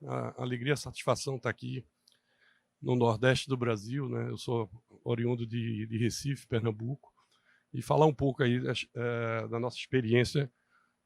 A alegria e a satisfação estar aqui no Nordeste do Brasil, né? Eu sou oriundo de Recife, Pernambuco, e falar um pouco aí da nossa experiência,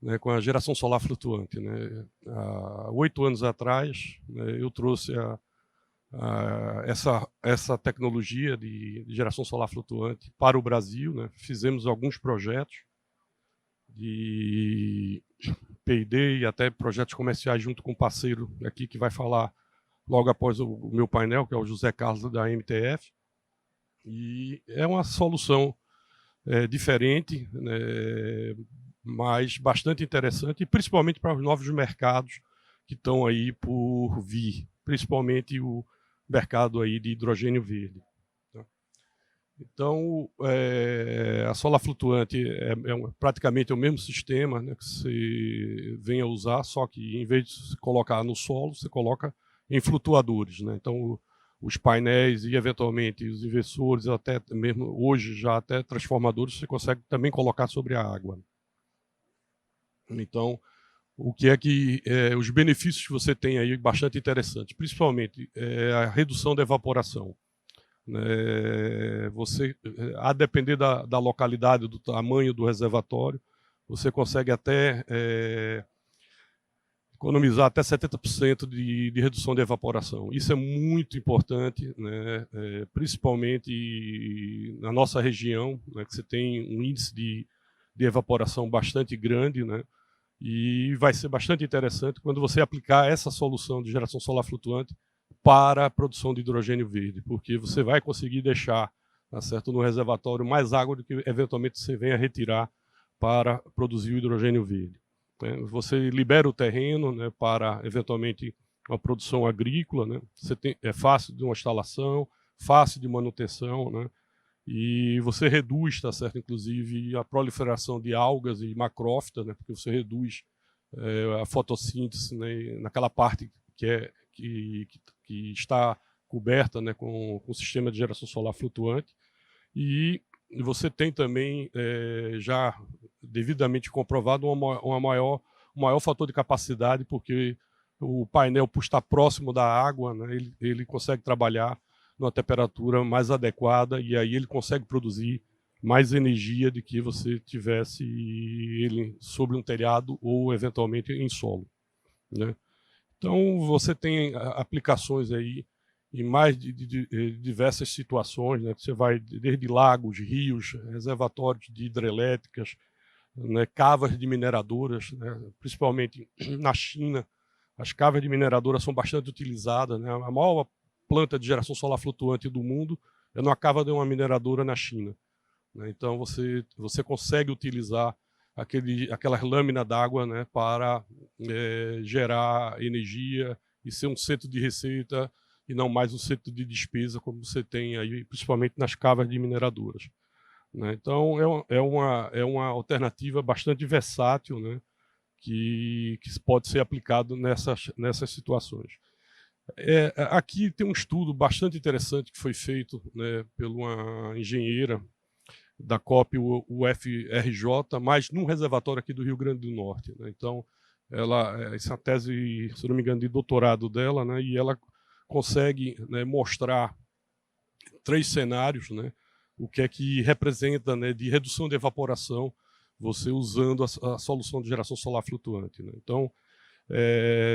né, com a geração solar flutuante, né? Há 8 anos atrás, né, eu trouxe essa tecnologia de geração solar flutuante para o Brasil, né? Fizemos alguns projetos de P&D e até projetos comerciais junto com um parceiro aqui que vai falar logo após o meu painel, que é o José Carlos da MTF. E é uma solução diferente, né, mas bastante interessante, e principalmente para os novos mercados que estão aí por vir, principalmente o mercado aí de hidrogênio verde. Então, a solar flutuante praticamente o mesmo sistema, né, que você vem a usar, só que em vez de colocar no solo, você coloca em flutuadores, né? Então, os painéis e, eventualmente, os inversores, até mesmo hoje já até transformadores, você consegue também colocar sobre a água. Então, o que é que os benefícios que você tem aí bastante interessantes, principalmente a redução da evaporação. Você, a depender da localidade, do tamanho do reservatório, você consegue até economizar até 70% de redução de evaporação. Isso é muito importante, né? Principalmente na nossa região, né, que você tem um índice de evaporação bastante grande, né? E vai ser bastante interessante quando você aplicar essa solução de geração solar flutuante para a produção de hidrogênio verde, porque você vai conseguir deixar, tá certo, no reservatório mais água do que eventualmente você venha retirar para produzir o hidrogênio verde. Você libera o terreno, né, para eventualmente uma produção agrícola, né? É fácil de uma instalação, fácil de manutenção, né? E você reduz, tá certo, inclusive, a proliferação de algas e macrófitas, né, porque você reduz a fotossíntese, né, naquela parte que está coberta, né, com o sistema de geração solar flutuante. E você tem também, já devidamente comprovado, um maior fator de capacidade, porque o painel, por estar próximo da água, né, ele consegue trabalhar numa temperatura mais adequada, e aí ele consegue produzir mais energia do que você tivesse ele sobre um telhado ou eventualmente em solo, né? Então você tem aplicações aí em mais de diversas situações, né? Você vai desde lagos, rios, reservatórios de hidrelétricas, né, cavas de mineradoras, né? Principalmente na China, as cavas de mineradoras são bastante utilizadas, né? A maior planta de geração solar flutuante do mundo é numa cava de uma mineradora na China, né? Então você consegue utilizar aquelas lâminas d'água, né, para gerar energia e ser um centro de receita e não mais um centro de despesa, como você tem aí, principalmente nas cavas de mineradoras, né? Então é uma alternativa bastante versátil, né, que pode ser aplicado nessas situações. Aqui tem um estudo bastante interessante que foi feito, né, por uma engenheira da COP UFRJ, mas num reservatório aqui do Rio Grande do Norte, né? Então, essa é a tese, se não me engano, de doutorado dela, né, e ela consegue, né, mostrar 3 cenários, né, o que é que representa, né, de redução de evaporação você usando a solução de geração solar flutuante, né? Então,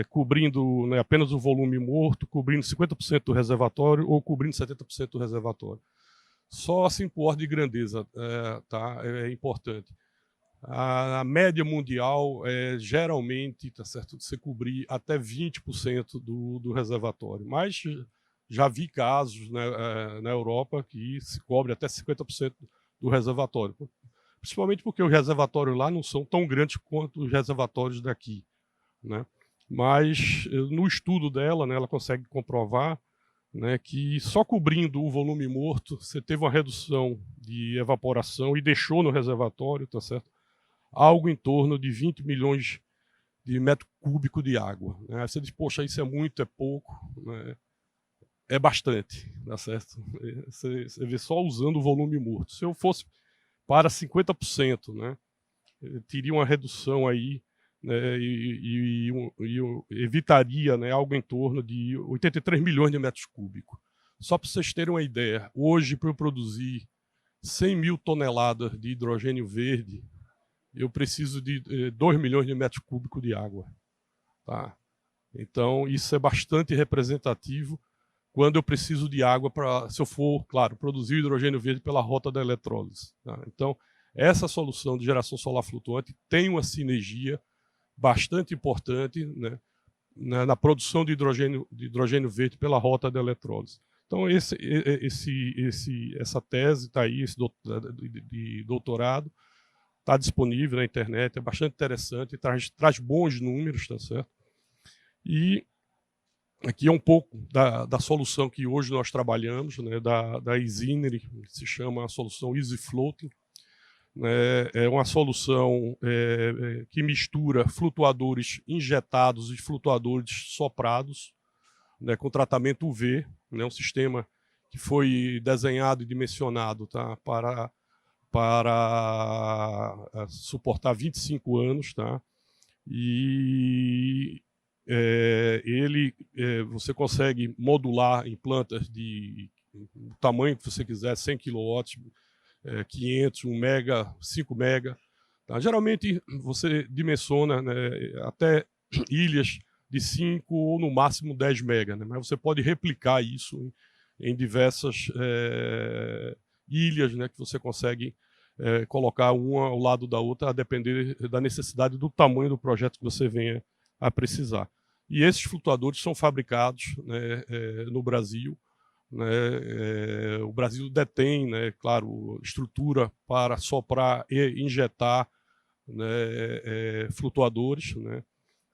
cobrindo, né, apenas o volume morto, cobrindo 50% do reservatório ou cobrindo 70% do reservatório. Só assim por ordem de grandeza, tá, é importante. A média mundial geralmente, tá certo, você cobrir até 20% do reservatório, mas já vi casos, né, na Europa que se cobre até 50% do reservatório, principalmente porque os reservatórios lá não são tão grandes quanto os reservatórios daqui, né? Mas no estudo dela, né, ela consegue comprovar, né, que só cobrindo o volume morto você teve uma redução de evaporação e deixou no reservatório, tá certo, algo em torno de 20 milhões de metros cúbicos de água, né? Aí você diz, poxa, isso é muito, é pouco, né? É bastante, tá certo? Você vê só usando o volume morto. Se eu fosse para 50%, né, teria uma redução aí né, e evitaria, né, algo em torno de 83 milhões de metros cúbicos. Só para vocês terem uma ideia, hoje, para eu produzir 100 mil toneladas de hidrogênio verde, eu preciso de 2 milhões de metros cúbicos de água. Tá? Então, isso é bastante representativo quando eu preciso de água para, se eu for, claro, produzir hidrogênio verde pela rota da eletrólise. Tá? Então, essa solução de geração solar flutuante tem uma sinergia bastante importante, né, na produção de hidrogênio verde pela rota da eletrólise. Então, essa tese está aí, esse de doutorado, está disponível na internet, é bastante interessante, traz bons números, tá certo? E aqui é um pouco da solução que hoje nós trabalhamos, né, da Easyner, que se chama a solução Easy Floating. É uma solução que mistura flutuadores injetados e flutuadores soprados, né, com tratamento UV, né, um sistema que foi desenhado e dimensionado, tá, para suportar 25 anos. Tá, e você consegue modular em plantas de tamanho que você quiser, 100 kW, 500, 1 mega, 5 mega. Tá? Geralmente você dimensiona, né, até ilhas de 5 ou no máximo 10 mega, né? Mas você pode replicar isso em diversas ilhas, né, que você consegue colocar uma ao lado da outra, a depender da necessidade do tamanho do projeto que você venha a precisar. E esses flutuadores são fabricados, né, no Brasil. Né, o Brasil detém, né, claro, estrutura para soprar e injetar, né, flutuadores, né,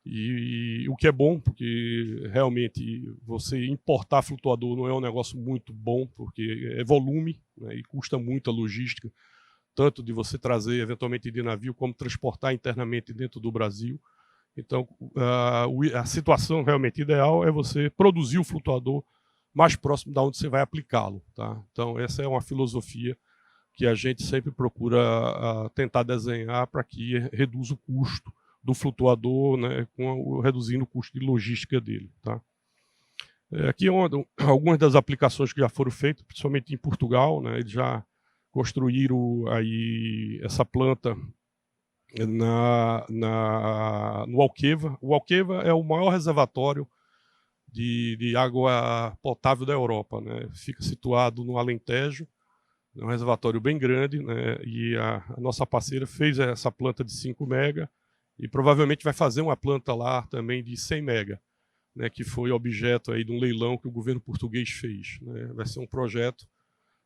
e o que é bom, porque realmente você importar flutuador não é um negócio muito bom, porque é volume, né, e custa muito a logística, tanto de você trazer eventualmente de navio, como transportar internamente dentro do Brasil. Então, a situação realmente ideal é você produzir o flutuador mais próximo de onde você vai aplicá-lo. Tá? Então, essa é uma filosofia que a gente sempre procura tentar desenhar para que reduza o custo do flutuador, né, reduzindo o custo de logística dele. Tá? Aqui algumas das aplicações que já foram feitas, principalmente em Portugal, né, eles já construíram aí essa planta no Alqueva. O Alqueva é o maior reservatório de água potável da Europa, né? Fica situado no Alentejo, é um reservatório bem grande, né? E a nossa parceira fez essa planta de 5 mega e provavelmente vai fazer uma planta lá também de 100 mega, né? Que foi objeto aí de um leilão que o governo português fez, né? Vai ser um projeto,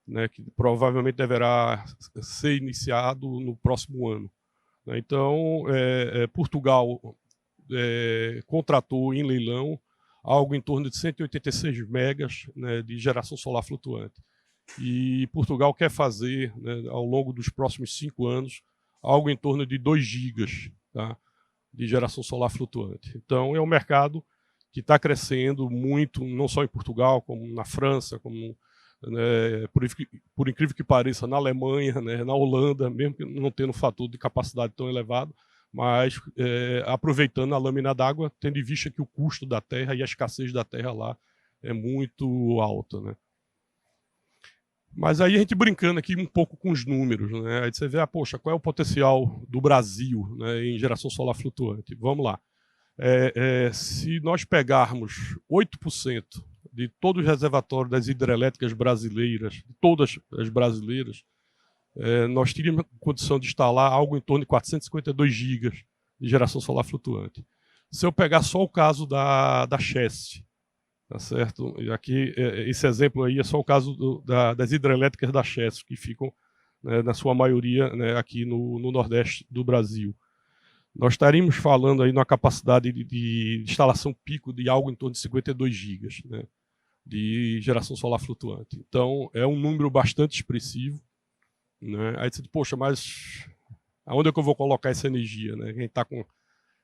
né, que provavelmente deverá ser iniciado no próximo ano. Né? Então, Portugal contratou em leilão algo em torno de 186 megas, né, de geração solar flutuante. E Portugal quer fazer, né, ao longo dos próximos 5 anos, algo em torno de 2 gigas, tá, de geração solar flutuante. Então, é um mercado que está crescendo muito, não só em Portugal, como na França, como, né, por incrível que pareça, na Alemanha, né, na Holanda, mesmo que não tendo um fator de capacidade tão elevado, mas aproveitando a lâmina d'água, tendo em vista que o custo da terra e a escassez da terra lá é muito alta. Né? Mas aí a gente brincando aqui um pouco com os números, né? Aí você vê, poxa, qual é o potencial do Brasil, né, em geração solar flutuante? Vamos lá. Se nós pegarmos 8% de todos os reservatórios das hidrelétricas brasileiras, de todas as brasileiras, nós teríamos condição de instalar algo em torno de 452 gigas de geração solar flutuante. Se eu pegar só o caso da Chesf, tá certo? E aqui, esse exemplo aí é só o caso das hidrelétricas da Chesf, que ficam, né, na sua maioria, né, aqui no Nordeste do Brasil. Nós estaríamos falando aí numa capacidade de instalação pico de algo em torno de 52 gigas, né, de geração solar flutuante. Então, é um número bastante expressivo. Né? Aí você diz, poxa, mas aonde é que eu vou colocar essa energia? Né? A gente está com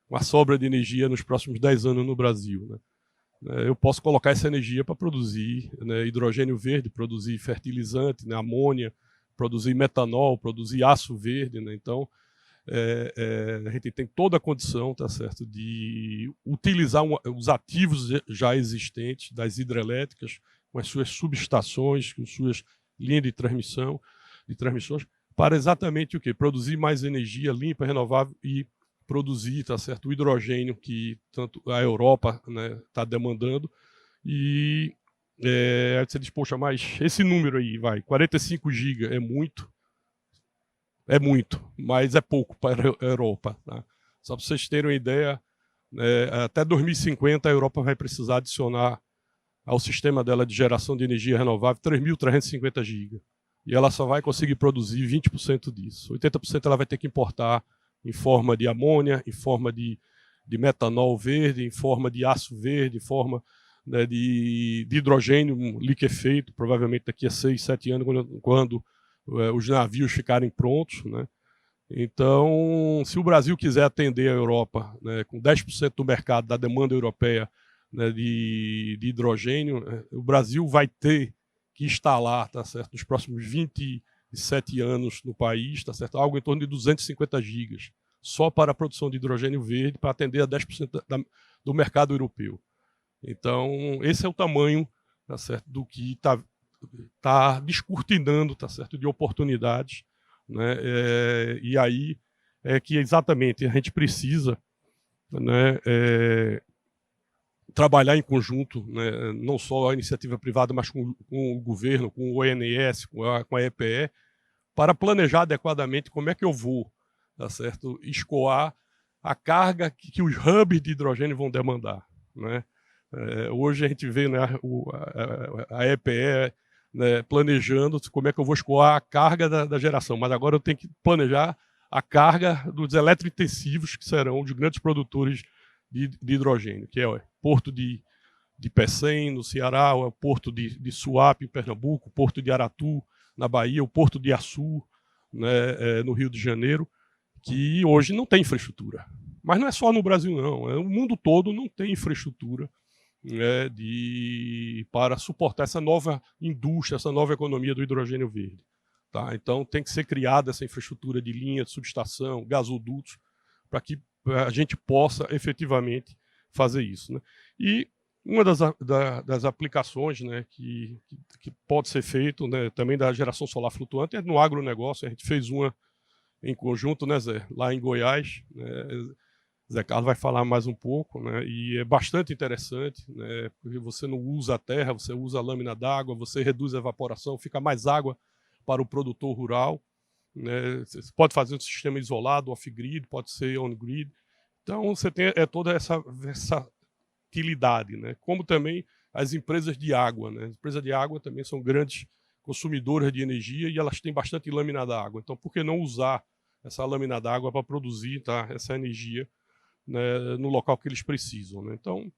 uma sobra de energia nos próximos 10 anos no Brasil. Né? Eu posso colocar essa energia para produzir, né, hidrogênio verde, produzir fertilizante, né, amônia, produzir metanol, produzir aço verde. Né? Então, a gente tem toda a condição, tá certo, de utilizar os ativos já existentes das hidrelétricas, com as suas subestações, com suas linhas de transmissões, para exatamente o quê? Produzir mais energia limpa, renovável e produzir, tá certo, o hidrogênio que tanto a Europa, né, está demandando. E você diz, poxa, mas esse número aí, 45 GB é muito, mas é pouco para a Europa. Tá? Só para vocês terem uma ideia, até 2050 a Europa vai precisar adicionar ao sistema dela de geração de energia renovável 3.350 GB. E ela só vai conseguir produzir 20% disso. 80% ela vai ter que importar em forma de amônia, em forma de metanol verde, em forma de aço verde, em forma, né, de hidrogênio liquefeito, provavelmente daqui a 6, 7 anos, quando os navios ficarem prontos. Né? Então, se o Brasil quiser atender a Europa, né, com 10% do mercado da demanda europeia, né, de hidrogênio, o Brasil vai ter que instalar, tá certo, nos próximos 27 anos no país, tá certo, algo em torno de 250 gigas, só para a produção de hidrogênio verde, para atender a 10% do mercado europeu. Então, esse é o tamanho, tá certo, do que está descortinando, tá certo, de oportunidades, né? E aí é que exatamente a gente precisa, né, trabalhar em conjunto, né, não só a iniciativa privada, mas com o governo, com o ONS, com a EPE, para planejar adequadamente como é que eu vou, tá certo, escoar a carga que os hubs de hidrogênio vão demandar. Né? Hoje a gente vê, né, a EPE, né, planejando como é que eu vou escoar a carga da geração, mas agora eu tenho que planejar a carga dos eletrointensivos, que serão os grandes produtores de hidrogênio, que é o porto de Pecém, no Ceará, o porto de Suape, em Pernambuco, o porto de Aratu, na Bahia, o porto de Açu, né, no Rio de Janeiro, que hoje não tem infraestrutura. Mas não é só no Brasil, não. O mundo todo não tem infraestrutura, né, para suportar essa nova indústria, essa nova economia do hidrogênio verde. Tá? Então tem que ser criada essa infraestrutura de linha, de subestação, gasodutos, para que a gente possa efetivamente fazer isso. Né? E uma das aplicações, né, que pode ser feito, né, também da geração solar flutuante é no agronegócio. A gente fez uma em conjunto, né, Zé, lá em Goiás. Né, Zé Carlos vai falar mais um pouco, né, e é bastante interessante, né, porque você não usa a terra, você usa a lâmina d'água, você reduz a evaporação, fica mais água para o produtor rural. Né, você pode fazer um sistema isolado, off-grid, pode ser on-grid. Então, você tem toda essa versatilidade, né? Como também as empresas de água. Né? As empresas de água também são grandes consumidoras de energia e elas têm bastante lâmina d'água. Então, por que não usar essa lâmina d'água para produzir, tá, essa energia, né, no local que eles precisam? Né? Então,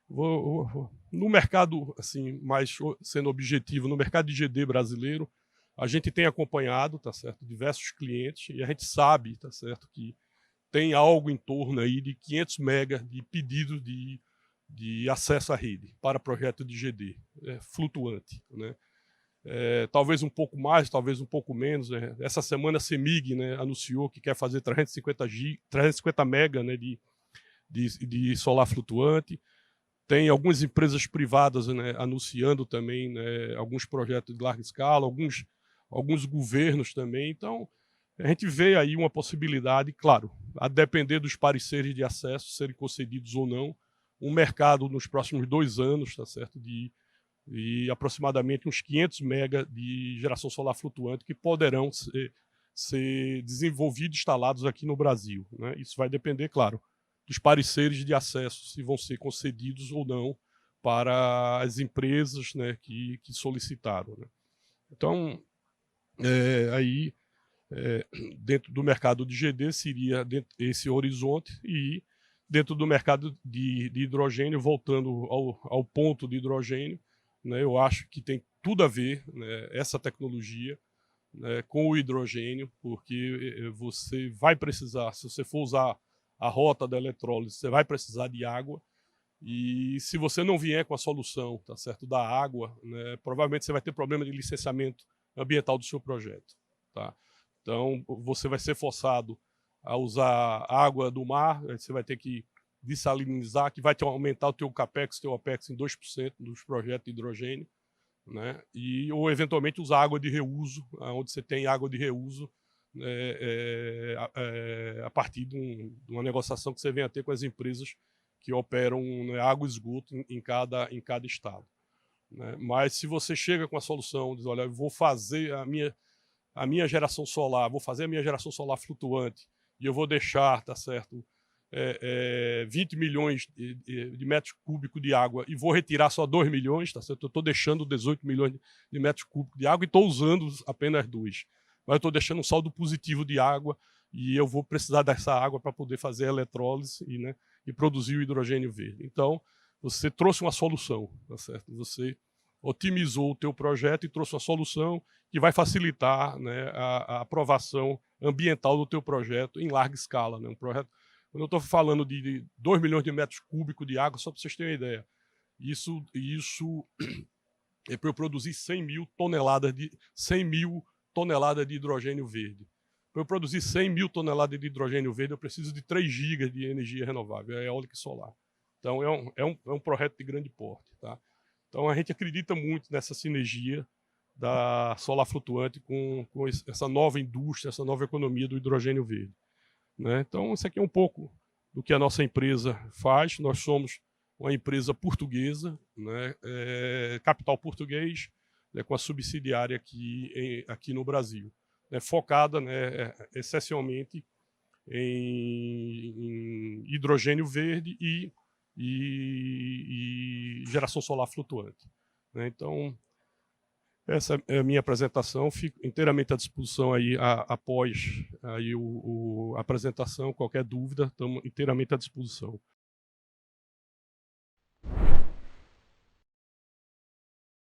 no mercado, assim, mais sendo objetivo, no mercado de GD brasileiro, a gente tem acompanhado, tá certo, diversos clientes e a gente sabe, tá certo, que tem algo em torno aí de 500 megas de pedido de acesso à rede para projeto de GD flutuante. Né? Talvez um pouco mais, talvez um pouco menos. Né? Essa semana a CEMIG, né, anunciou que quer fazer 350 mega, né, de solar flutuante. Tem algumas empresas privadas, né, anunciando também, né, alguns projetos de larga escala, alguns governos também. Então, a gente vê aí uma possibilidade, claro, a depender dos pareceres de acesso serem concedidos ou não, um mercado nos próximos 2 anos, tá certo, de aproximadamente uns 500 mega de geração solar flutuante que poderão ser desenvolvidos e instalados aqui no Brasil. Né? Isso vai depender, claro, dos pareceres de acesso, se vão ser concedidos ou não para as empresas, né, que solicitaram. Né? Então, aí, dentro do mercado de GD seria esse horizonte, e dentro do mercado de hidrogênio, voltando ao ponto de hidrogênio, né, eu acho que tem tudo a ver, né, essa tecnologia, né, com o hidrogênio, porque você vai precisar, se você for usar a rota da eletrólise, você vai precisar de água, e se você não vier com a solução, tá certo, da água, né, provavelmente você vai ter problema de licenciamento ambiental do seu projeto. Tá? Então, você vai ser forçado a usar água do mar, você vai ter que dessalinizar, que vai aumentar o teu CAPEX, teu OPEX em 2% dos projetos de hidrogênio, né? Ou eventualmente usar água de reuso, onde você tem água de reuso, a partir de uma negociação que você venha a ter com as empresas que operam, né, água e esgoto em cada estado, né? Mas se você chega com a solução, diz, olha, eu vou fazer a minha geração solar, vou fazer a minha geração solar flutuante e eu vou deixar, tá certo, 20 milhões de metros cúbicos de água e vou retirar só 2 milhões, tá certo? Eu estou deixando 18 milhões de metros cúbicos de água e estou usando apenas 2. Mas eu estou deixando um saldo positivo de água e eu vou precisar dessa água para poder fazer a eletrólise e produzir o hidrogênio verde. Então, você trouxe uma solução, tá certo? Você otimizou o teu projeto e trouxe uma solução que vai facilitar, né, a aprovação ambiental do teu projeto em larga escala, né? Um projeto, quando eu estou falando de 2 milhões de metros cúbicos de água, só para vocês terem uma ideia, isso é para eu produzir 100 mil toneladas de hidrogênio verde. Para eu produzir 100 mil toneladas de hidrogênio verde, eu preciso de 3 gigas de energia renovável, eólica e solar. Então, é um projeto de grande porte, tá? Então, a gente acredita muito nessa sinergia da solar flutuante com essa nova indústria, essa nova economia do hidrogênio verde, né? Então, isso aqui é um pouco do que a nossa empresa faz. Nós somos uma empresa portuguesa, né, capital português, né, com a subsidiária aqui no Brasil, né, focada, né, essencialmente em hidrogênio verde e geração solar flutuante, né? Então, essa é a minha apresentação, fico inteiramente à disposição aí após aí a apresentação, qualquer dúvida, estamos inteiramente à disposição.